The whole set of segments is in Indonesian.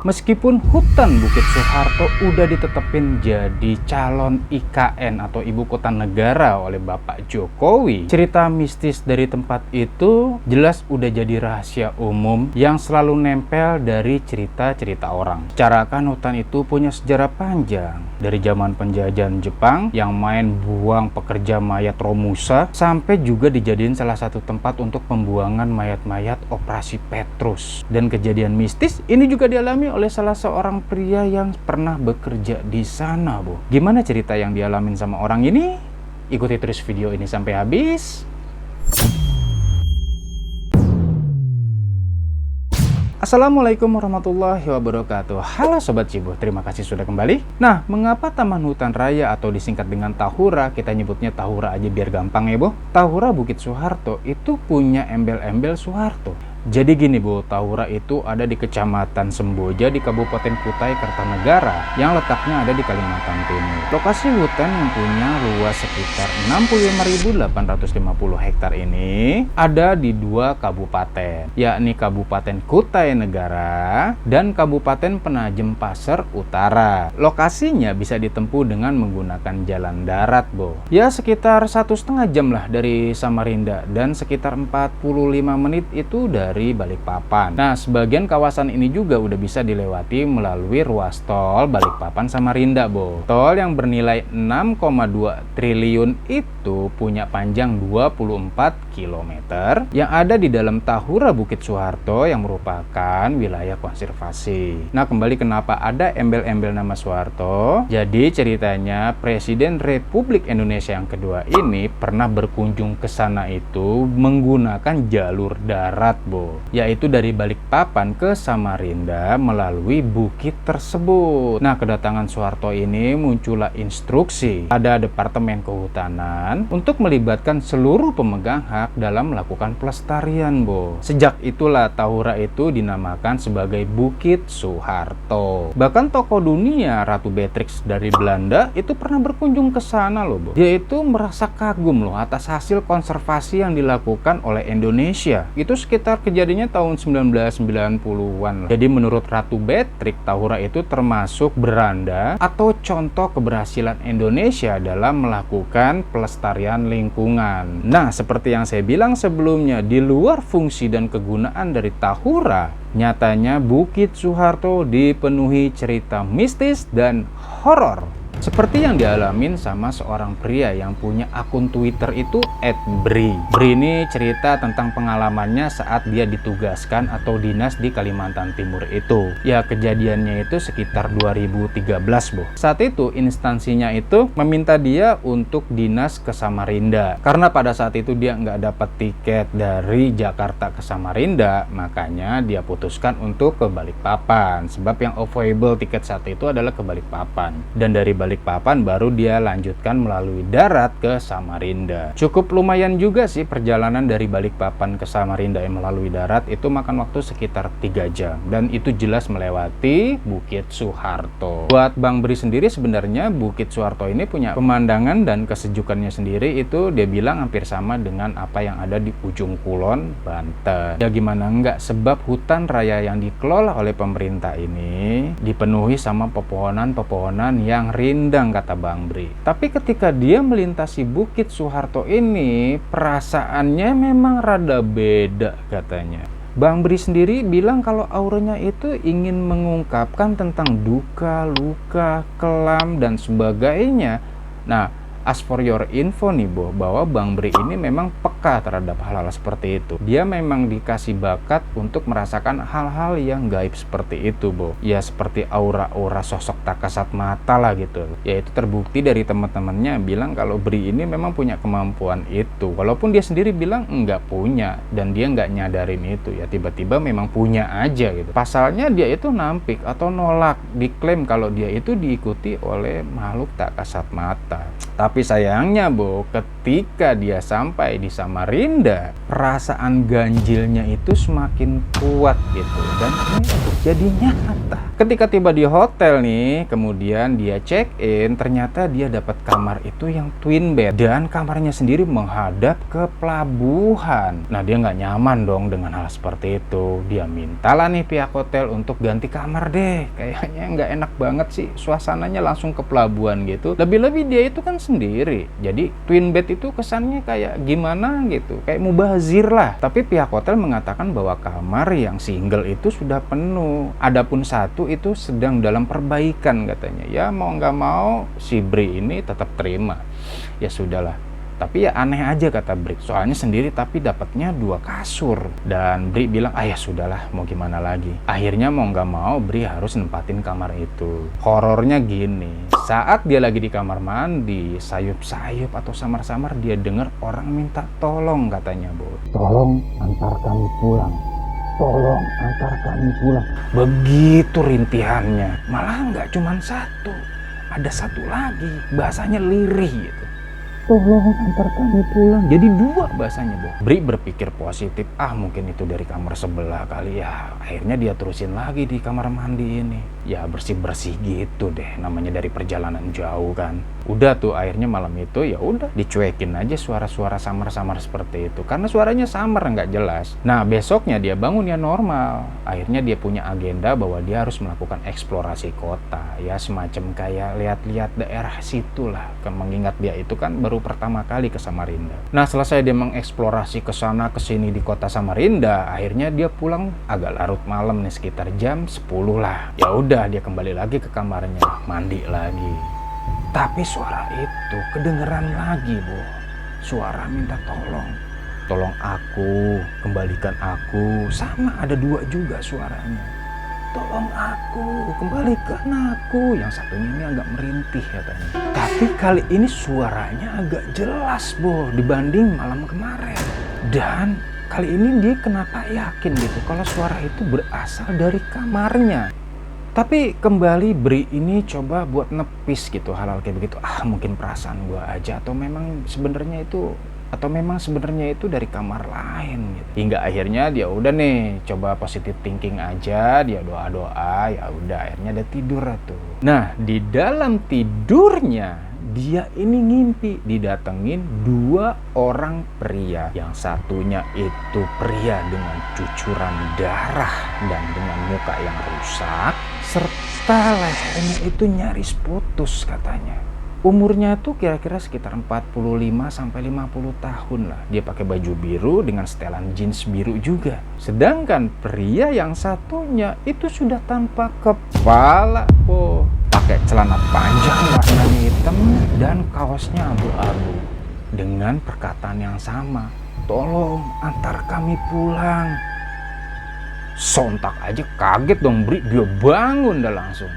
Meskipun hutan Bukit Soeharto udah ditetepin jadi calon IKN atau ibu kota negara oleh Bapak Jokowi, cerita mistis dari tempat itu jelas udah jadi rahasia umum yang selalu nempel dari cerita-cerita orang. Secara kan hutan itu punya sejarah panjang, dari zaman penjajahan Jepang yang main buang pekerja mayat Romusa, sampai juga dijadiin salah satu tempat untuk pembuangan mayat-mayat Operasi Petrus. Dan kejadian mistis ini juga dialami oleh salah seorang pria yang pernah bekerja di sana, Bu. Gimana cerita yang dialamin sama orang ini? Ikuti terus video ini sampai habis. Assalamualaikum warahmatullahi wabarakatuh. Halo Sobat Cibo, terima kasih sudah kembali. Nah, mengapa Taman Hutan Raya atau disingkat dengan Tahura, kita nyebutnya Tahura aja biar gampang ya, Bu. Tahura Bukit Soeharto itu punya embel-embel Soeharto. Jadi gini, Bu, Tahura itu ada di Kecamatan Semboja di Kabupaten Kutai Kartanegara yang letaknya ada di Kalimantan Timur. Lokasi hutan yang punya luas sekitar 65.850 hektar ini ada di dua kabupaten, yakni Kabupaten Kutai Negara dan Kabupaten Penajem Pasir Utara. Lokasinya bisa ditempuh dengan menggunakan jalan darat, Bu. Ya sekitar 1,5 jam lah dari Samarinda dan sekitar 45 menit itu dari Balikpapan. Nah, sebagian kawasan ini juga udah bisa dilewati melalui ruas tol Balikpapan Samarinda, Bu. Tol yang bernilai 6,2 triliun itu punya panjang 24 km yang ada di dalam Tahura Bukit Soeharto yang merupakan wilayah konservasi. Nah, kembali kenapa ada embel-embel nama Soeharto? Jadi ceritanya Presiden Republik Indonesia yang kedua ini pernah berkunjung ke sana itu menggunakan jalur darat, Bu, yaitu dari Balikpapan ke Samarinda melalui bukit tersebut. Nah, kedatangan Soeharto ini muncullah instruksi pada Departemen Kehutanan untuk melibatkan seluruh pemegang hak dalam melakukan pelestarian, Bu. Sejak itulah Tahura itu dinamakan sebagai Bukit Soeharto. Bahkan tokoh dunia Ratu Beatrix dari Belanda itu pernah berkunjung ke sana loh, Bu. Dia itu merasa kagum loh atas hasil konservasi yang dilakukan oleh Indonesia. Itu sekitar kejadiannya tahun 1990-an. Jadi menurut Ratu Beatrix, Tahura itu termasuk beranda atau contoh keberhasilan Indonesia dalam melakukan pelestarian lingkungan. Nah, seperti yang saya bilang sebelumnya, di luar fungsi dan kegunaan dari Tahura, nyatanya Bukit Soeharto dipenuhi cerita mistis dan horor. Seperti yang dialamin sama seorang pria yang punya akun Twitter itu @bri. Bri ini cerita tentang pengalamannya saat dia ditugaskan atau dinas di Kalimantan Timur itu. Ya, kejadiannya itu sekitar 2013, Bu. Saat itu instansinya itu meminta dia untuk dinas ke Samarinda. Karena pada saat itu dia nggak dapat tiket dari Jakarta ke Samarinda, makanya dia putuskan untuk ke Balikpapan. Sebab yang available tiket saat itu adalah ke Balikpapan. Dan dari Balikpapan baru dia lanjutkan melalui darat ke Samarinda. Cukup lumayan juga sih perjalanan dari Balikpapan ke Samarinda yang melalui darat itu makan waktu sekitar 3 jam. Dan itu jelas melewati Bukit Soeharto. Buat Bang Bri sendiri sebenarnya Bukit Soeharto ini punya pemandangan dan kesejukannya sendiri itu dia bilang hampir sama dengan apa yang ada di ujung Kulon, Banten. Ya gimana enggak, sebab hutan raya yang dikelola oleh pemerintah ini dipenuhi sama pepohonan-pepohonan yang rindang, kata Bang Bri. Tapi ketika dia melintasi Bukit Soeharto ini, perasaannya memang rada beda katanya. Bang Bri sendiri bilang kalau auranya itu ingin mengungkapkan tentang duka, luka, kelam, dan sebagainya. Nah, as for your info nih, Bo, bahwa Bang Bri ini memang peka terhadap hal-hal seperti itu. Dia memang dikasih bakat untuk merasakan hal-hal yang gaib seperti itu, Bo. Ya seperti aura-aura sosok tak kasat mata lah gitu. Ya itu terbukti dari teman-temannya bilang kalau Bri ini memang punya kemampuan itu. Walaupun dia sendiri bilang enggak punya dan dia enggak nyadarin itu. Ya tiba-tiba memang punya aja gitu. Pasalnya dia itu nampik atau nolak, diklaim kalau dia itu diikuti oleh makhluk tak kasat mata. Tapi sayangnya, Bu, ketika dia sampai di Samarinda, perasaan ganjilnya itu semakin kuat gitu. Dan ini jadi nyata. Ketika tiba di hotel nih, kemudian dia check-in, ternyata dia dapat kamar itu yang twin bed. Dan kamarnya sendiri menghadap ke pelabuhan. Nah, dia nggak nyaman dong dengan hal seperti itu. Dia mintalah nih pihak hotel untuk ganti kamar deh. Kayaknya nggak enak banget sih, suasananya langsung ke pelabuhan gitu. Lebih-lebih dia itu kan sendiri. Jadi twin bed itu kesannya kayak gimana gitu, kayak mubazir lah. Tapi pihak hotel mengatakan bahwa kamar yang single itu sudah penuh. Adapun satu itu sedang dalam perbaikan katanya. Ya mau nggak mau si Bri ini tetap terima. Ya sudahlah. Tapi ya aneh aja kata Bri, soalnya sendiri tapi dapatnya 2 kasur. Dan Bri bilang, ya sudahlah, mau gimana lagi. Akhirnya mau nggak mau Bri harus nempatin kamar itu. Horornya gini, saat dia lagi di kamar mandi, sayup-sayup atau samar-samar dia dengar orang minta tolong katanya, Bu. Tolong antar kami pulang. Tolong antar kami pulang. Begitu rintihannya. Malah nggak cuma satu, ada satu lagi, bahasanya lirih gitu. Tolong antar kami pulang. Jadi 2 bahasanya, Bu. Bri berpikir positif, mungkin itu dari kamar sebelah kali ya. Akhirnya dia terusin lagi di kamar mandi ini. Ya bersih-bersih gitu deh, namanya dari perjalanan jauh kan. Udah tuh akhirnya malam itu ya udah dicuekin aja suara-suara samar-samar seperti itu. Karena suaranya samar nggak jelas. Nah, besoknya dia bangun ya normal. Akhirnya dia punya agenda bahwa dia harus melakukan eksplorasi kota. Ya semacam kayak lihat-lihat daerah situ lah. Mengingat dia itu kan baru pertama kali ke Samarinda. Nah, selesai dia mengeksplorasi ke sana ke sini di kota Samarinda, akhirnya dia pulang agak larut malam nih, sekitar jam 10 lah. Ya udah dia kembali lagi ke kamarnya, mandi lagi. Tapi suara itu kedengeran lagi, Bu. Suara minta tolong. Tolong aku, kembalikan aku. Sama ada 2 juga suaranya. Tolong aku, kembalikan aku. Yang satunya ini agak merintih katanya. Tapi kali ini suaranya agak jelas, Bu, dibanding malam kemarin. Dan kali ini dia kenapa yakin gitu kalau suara itu berasal dari kamarnya. Tapi kembali Bri ini coba buat nepis gitu hal-hal kayak begitu. Mungkin perasaan gua aja atau memang sebenarnya itu dari kamar lain gitu. Hingga akhirnya dia udah nih coba positive thinking aja, dia doa-doa, ya udah akhirnya dia tidur tuh. Nah, di dalam tidurnya dia ini ngimpi didatengin 2 orang pria. Yang satunya itu pria dengan cucuran darah dan dengan muka yang rusak, serta lehernya itu nyaris putus katanya. Umurnya tuh kira-kira sekitar 45 sampai 50 tahun lah. Dia pakai baju biru dengan setelan jeans biru juga. Sedangkan pria yang satunya itu sudah tanpa kepala, Po. Pakai celana panjang warna hitam dan kaosnya abu-abu. Dengan perkataan yang sama, tolong antar kami pulang. Sontak aja kaget dong Bri, dia bangun dah langsung.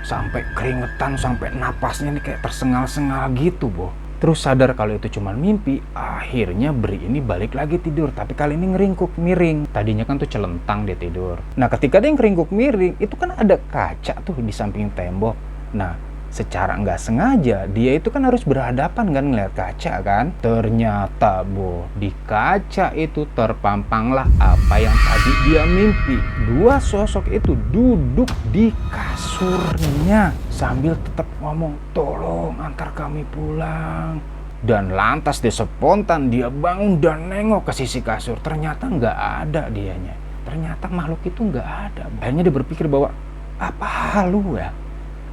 Sampai keringetan, sampai napasnya nih kayak tersengal-sengal gitu, Bu. Terus sadar kalau itu cuma mimpi, akhirnya Bri ini balik lagi tidur. Tapi kali ini ngeringkuk miring. Tadinya kan tuh celentang dia tidur. Nah, ketika dia ngeringkuk miring, itu kan ada kaca tuh di samping tembok. Nah, secara nggak sengaja dia itu kan harus berhadapan kan ngeliat kaca kan. Ternyata, Bu, di kaca itu terpampanglah apa yang tadi dia mimpi. 2 sosok itu duduk di kasurnya sambil tetap ngomong, tolong antar kami pulang. Dan lantas dia spontan dia bangun dan nengok ke sisi kasur. Ternyata nggak ada dianya. Ternyata makhluk itu nggak ada. Akhirnya dia berpikir bahwa apa halu ya?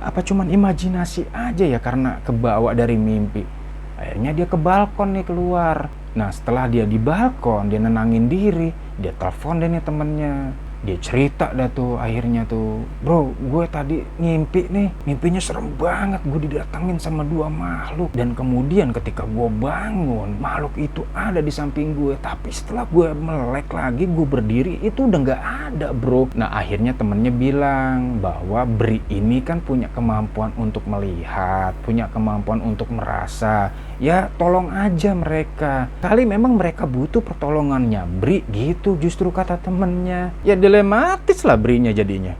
Apa cuman imajinasi aja ya karena kebawa dari mimpi. Akhirnya dia ke balkon nih keluar. Nah, setelah dia di balkon, dia nenangin diri, dia telepon deh nih temennya. Dia cerita dah tuh akhirnya tuh, bro, gue tadi ngimpi nih, mimpinya serem banget, gue didatengin sama 2 makhluk. Dan kemudian ketika gue bangun, makhluk itu ada di samping gue. Tapi setelah gue melek lagi, gue berdiri, itu udah gak ada, bro. Nah, akhirnya temennya bilang bahwa Bri ini kan punya kemampuan untuk melihat, punya kemampuan untuk merasa. Ya tolong aja mereka, kali memang mereka butuh pertolongannya Bri gitu, justru kata temennya. Ya dilematis lah Brinya jadinya.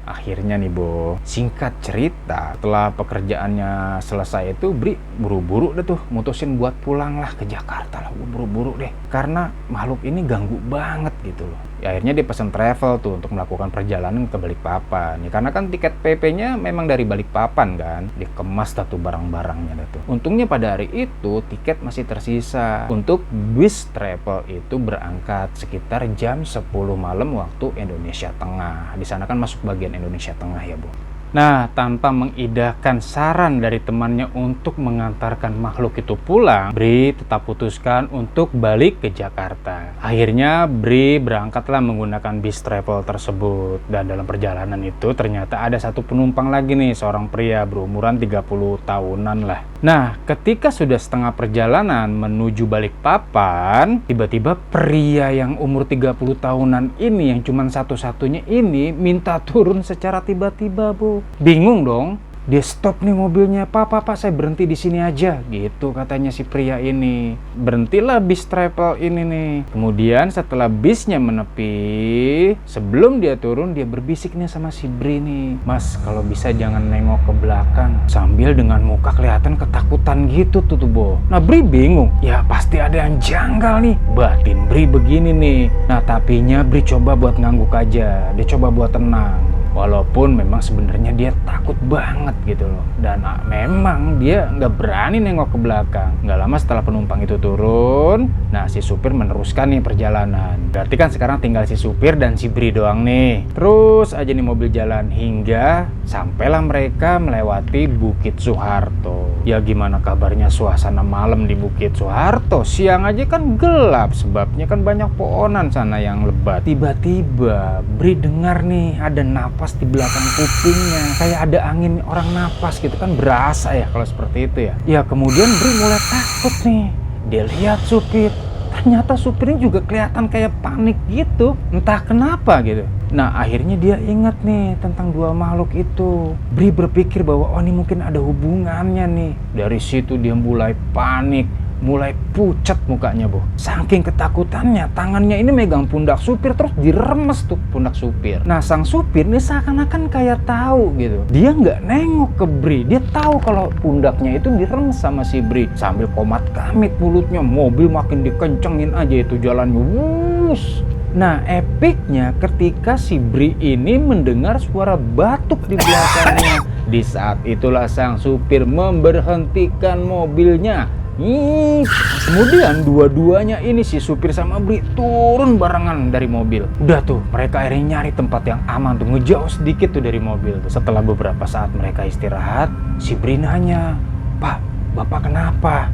Akhirnya nih, Bo, singkat cerita, setelah pekerjaannya selesai itu Bri buru-buru deh tuh mutusin buat pulang lah ke Jakarta lah, buru-buru deh, karena makhluk ini ganggu banget gitu loh. Akhirnya dia pesan travel tuh untuk melakukan perjalanan ke Balikpapan. Ya, karena kan tiket PP-nya memang dari Balikpapan kan. Dikemas tuh barang-barangnya tuh. Untungnya pada hari itu tiket masih tersisa. Untuk bis travel itu berangkat sekitar jam 10 malam waktu Indonesia Tengah. Di sana kan masuk bagian Indonesia Tengah ya, Bu. Nah, tanpa mengindahkan saran dari temannya untuk mengantarkan makhluk itu pulang, Bri tetap putuskan untuk balik ke Jakarta. Akhirnya Bri berangkatlah menggunakan bis travel tersebut. Dan dalam perjalanan itu ternyata ada satu penumpang lagi nih, seorang pria berumuran 30 tahunan lah. Nah, ketika sudah setengah perjalanan menuju Balikpapan, tiba-tiba pria yang umur 30 tahunan ini, yang cuma satu-satunya ini, minta turun secara tiba-tiba, Bu. Bingung dong. Dia stop nih mobilnya. Pak, saya berhenti di sini aja. Gitu katanya si pria ini. Berhentilah bis travel ini nih. Kemudian setelah bisnya menepi, sebelum dia turun, dia berbisik nih sama si Bri nih. Mas, kalau bisa jangan nengok ke belakang. Sambil dengan muka kelihatan ketakutan gitu tuh, Bo. Nah, Bri bingung. Ya pasti ada yang janggal nih. Batin Bri begini nih. Nah, tapinya Bri coba buat ngangguk aja. Dia coba buat tenang. Walaupun memang sebenarnya dia takut banget gitu loh. Dan memang dia nggak berani nengok ke belakang. Nggak lama setelah penumpang itu turun, nah si supir meneruskan nih perjalanan. Berarti kan sekarang tinggal si supir dan si Bri doang nih. Terus aja nih mobil jalan hingga sampailah mereka melewati Bukit Soeharto. Ya gimana kabarnya suasana malam di Bukit Soeharto? Siang aja kan gelap, sebabnya kan banyak pohonan sana yang lebat. Tiba-tiba Bri dengar nih ada napas di belakang kupingnya, kayak ada angin orang napas gitu kan, berasa ya kalau seperti itu ya. Ya kemudian Bri mulai takut nih. Dia lihat supir, ternyata supirnya juga kelihatan kayak panik gitu, entah kenapa gitu. Nah akhirnya dia ingat nih tentang dua makhluk itu. Bri berpikir bahwa oh ini mungkin ada hubungannya nih. Dari situ dia mulai panik, mulai pucat mukanya, Bu. Saking ketakutannya, tangannya ini megang pundak supir, terus diremes tuh pundak supir. Nah, sang supir ini seakan-akan kayak tahu gitu. Dia nggak nengok ke Bri, dia tahu kalau pundaknya itu diremes sama si Bri. Sambil komat kamit mulutnya, mobil makin dikencengin aja itu jalannya. Wuss. Nah, epiknya ketika si Bri ini mendengar suara batuk di belakangnya. Di saat itulah sang supir memberhentikan mobilnya. Kemudian dua-duanya ini si supir sama Bri turun barengan dari mobil. Udah tuh mereka akhirnya nyari tempat yang aman tuh, ngejauh sedikit tuh dari mobil tuh. Setelah beberapa saat mereka istirahat, si Bri nanya, "Pak, Bapak kenapa?"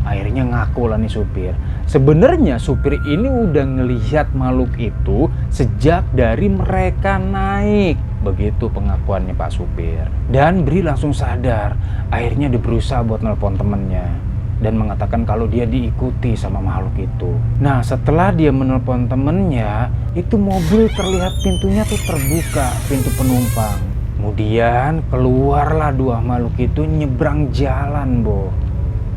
Akhirnya ngaku lah nih supir. Sebenarnya supir ini udah ngelihat makhluk itu sejak dari mereka naik. Begitu pengakuannya Pak supir. Dan Bri langsung sadar. Akhirnya dia berusaha buat nelpon temennya dan mengatakan kalau dia diikuti sama makhluk itu. Nah, setelah dia menelpon temennya, itu mobil terlihat pintunya tuh terbuka, pintu penumpang. Kemudian keluarlah dua makhluk itu nyebrang jalan, Bo.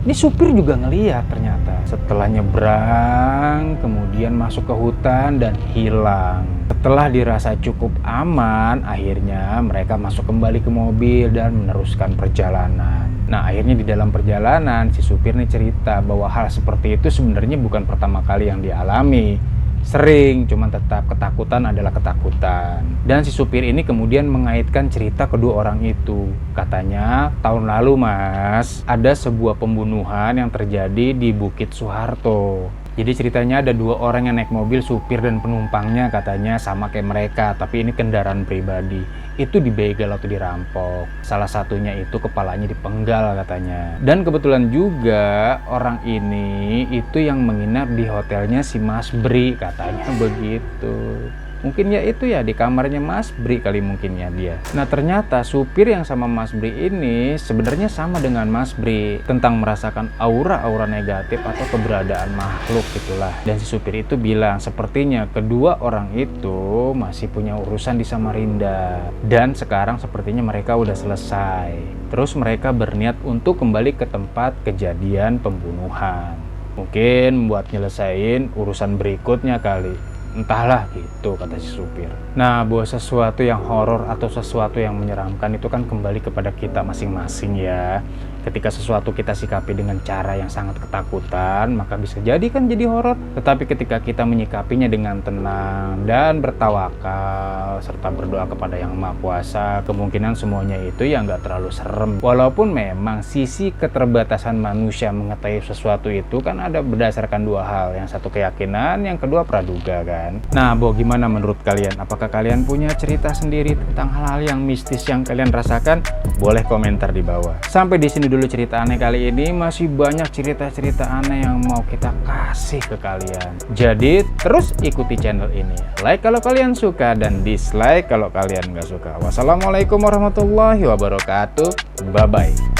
Ini supir juga ngeliat ternyata. Setelah nyebrang, kemudian masuk ke hutan dan hilang. Setelah dirasa cukup aman, akhirnya mereka masuk kembali ke mobil dan meneruskan perjalanan. Nah, akhirnya di dalam perjalanan si supir nih cerita bahwa hal seperti itu sebenarnya bukan pertama kali yang dia alami. Sering, cuman tetap ketakutan adalah ketakutan. Dan si supir ini kemudian mengaitkan cerita kedua orang itu. Katanya, tahun lalu Mas, ada sebuah pembunuhan yang terjadi di Bukit Soeharto. Jadi ceritanya ada dua orang yang naik mobil, supir dan penumpangnya katanya sama kayak mereka, tapi ini kendaraan pribadi. Itu dibegal atau dirampok. Salah satunya itu kepalanya dipenggal katanya. Dan kebetulan juga orang ini itu yang menginap di hotelnya si Mas Bri, katanya begitu. Mungkin ya itu ya di kamarnya Mas Bri kali mungkin ya dia. Nah ternyata supir yang sama Mas Bri ini sebenarnya sama dengan Mas Bri tentang merasakan aura-aura negatif atau keberadaan makhluk gitulah. Dan si supir itu bilang sepertinya kedua orang itu masih punya urusan di Samarinda. Dan sekarang sepertinya mereka udah selesai. Terus mereka berniat untuk kembali ke tempat kejadian pembunuhan. Mungkin buat nyelesain urusan berikutnya kali. Entahlah gitu, kata si supir. Nah, bahwa sesuatu yang horor atau sesuatu yang menyeramkan itu kan kembali kepada kita masing-masing ya. Ketika sesuatu kita sikapi dengan cara yang sangat ketakutan, maka bisa jadi kan jadi horor. Tetapi ketika kita menyikapinya dengan tenang dan bertawakal serta berdoa kepada Yang Maha Kuasa, kemungkinan semuanya itu ya nggak terlalu serem. Walaupun memang sisi keterbatasan manusia mengetahui sesuatu itu kan ada berdasarkan dua hal. Yang satu keyakinan, yang kedua praduga kan. Nah, gimana menurut kalian? Apakah kalian punya cerita sendiri tentang hal-hal yang mistis yang kalian rasakan? Boleh komentar di bawah. Sampai di sini dulu cerita aneh kali ini. Masih banyak cerita-cerita aneh yang mau kita kasih ke kalian. Jadi terus ikuti channel ini. Like kalau kalian suka dan dislike kalau kalian nggak suka. Wassalamualaikum warahmatullahi wabarakatuh. Bye bye.